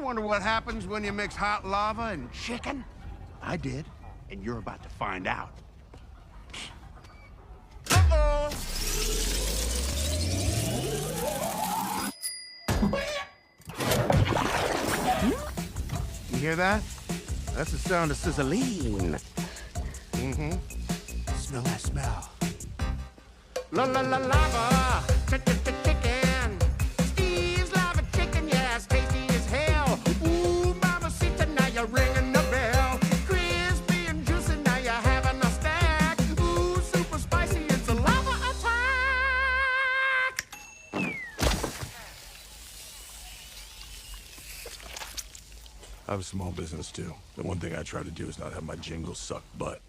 wonder what happens when you mix hot lava and chicken? I did, and you're about to find out. Uh-oh! You hear that? That's the sound of sizzling. Smell that smell. La la la lava, chicken. Steve's lava chicken, yeah, it's tasty as hell. Ooh, mamacita, now you're ringing the bell. Crispy and juicy, now you're having a snack. Ooh, super spicy, it's a lava attack. I have a small business too. The one thing I try to do is not have my jingles suck butt.